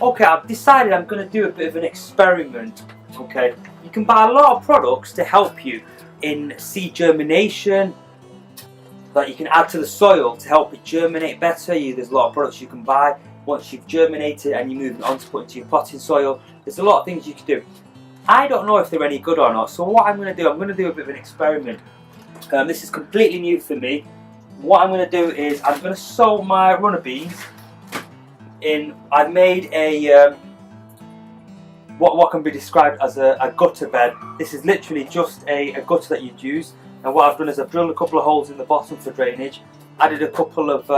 Okay, I've decided I'm going to do a bit of an experiment. Okay, you can buy a lot of products to help you in seed germination that you can add to the soil to help it germinate better. There's a lot of products you can buy once you've germinated and you move it on to put into your potting soil. There's a lot of things you can do. I don't know if they're any good or not, so what I'm going to do, I'm going to do a bit of an experiment. This is completely new for me. What I'm going to do is I'm going to sow my runner beans in. I've made a what can be described as a gutter bed. This is literally just a gutter that you'd use, and what I've done is I've drilled a couple of holes in the bottom for drainage, added a couple of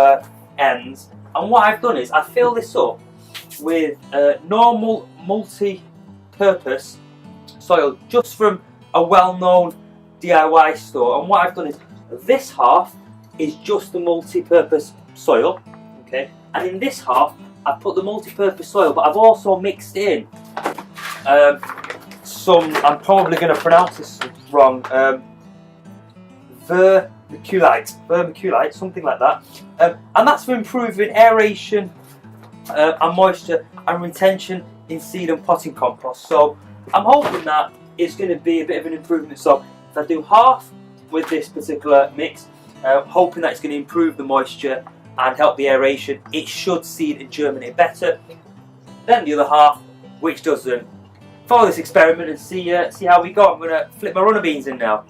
ends, and what I've done is I fill this up with normal multi-purpose soil just from a well-known DIY store. And what I've done is this half is just the multi-purpose soil, okay, and in this half I've put the multi-purpose soil, but I've also mixed in some, I'm probably going to pronounce this wrong, vermiculite, something like that, and that's for improving aeration and moisture and retention in seed and potting compost. So I'm hoping that it's going to be a bit of an improvement. So if I do half with this particular mix, hoping that it's going to improve the moisture and help the aeration, it should seed and germinate better than the other half, which doesn't. Follow this experiment and see how we go. I'm going to flip my runner beans in now.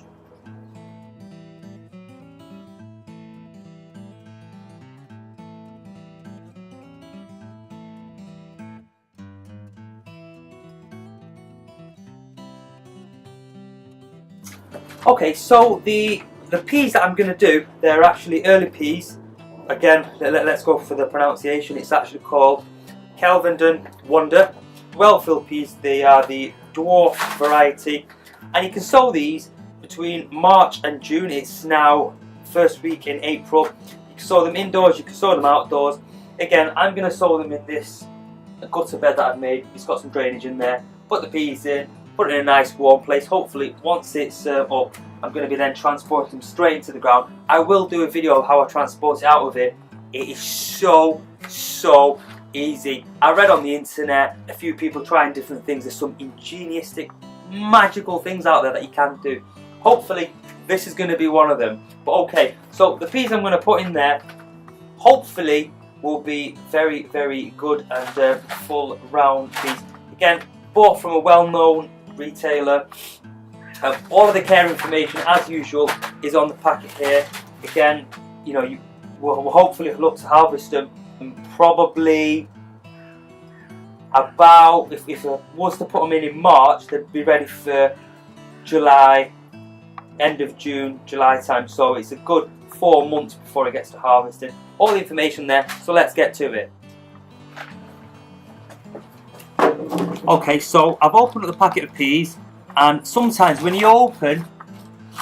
Okay, so the peas that I'm going to do, they're actually early peas. Again, let's go for the pronunciation. It's actually called Kelvenden Wonder. Well-filled peas. They are the dwarf variety, and you can sow these between March and June. It's now first week in April. You can sow them indoors, you can sow them outdoors. Again, I'm going to sow them in this gutter bed that I've made. It's got some drainage in there. Put the peas in, put it in a nice warm place. Hopefully once it's up, I'm going to be then transporting them straight into the ground. I will do a video of how I transport it out of it. It is so easy. I read on the internet a few people trying different things. There's some ingenious, magical things out there that you can do. Hopefully this is going to be one of them. But okay, so the peas I'm going to put in there hopefully will be very good and full round peas. Again, bought from a well-known retailer. All of the care information, as usual, is on the packet here. Again, you know, you will hopefully look to harvest them probably about, if I was to put them in March, they'd be ready for July, end of June, July time. So it's a good 4 months before it gets to harvesting. All the information there, so let's get to it. Okay, so I've opened up the packet of peas, and sometimes when you open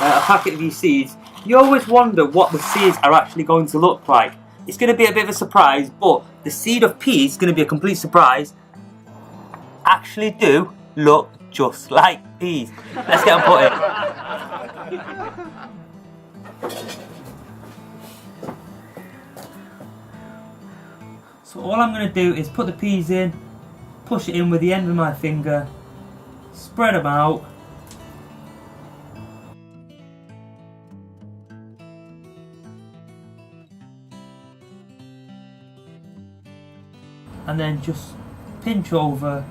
a packet of these seeds, you always wonder what the seeds are actually going to look like. It's going to be a bit of a surprise, but the seed of peas is going to be a complete surprise. Actually do look just like peas. Let's get them put in. So all I'm going to do is put the peas in, push it in with the end of my finger, spread them out. And then just pinch over.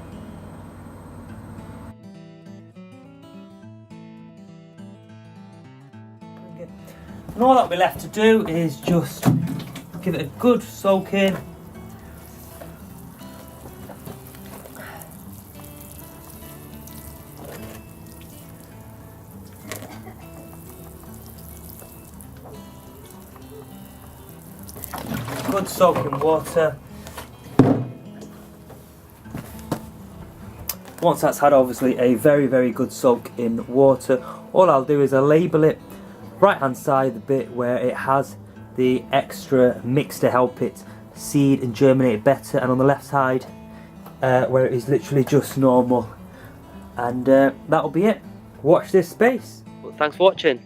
And all that we're left to do is just give it a good soak in. Good soak in water. Once that's had obviously a very good soak in water, all I'll do is I'll label it right hand side, the bit where it has the extra mix to help it seed and germinate better, and on the left side where it is literally just normal. And that'll be it. Watch this space. Well, thanks for watching.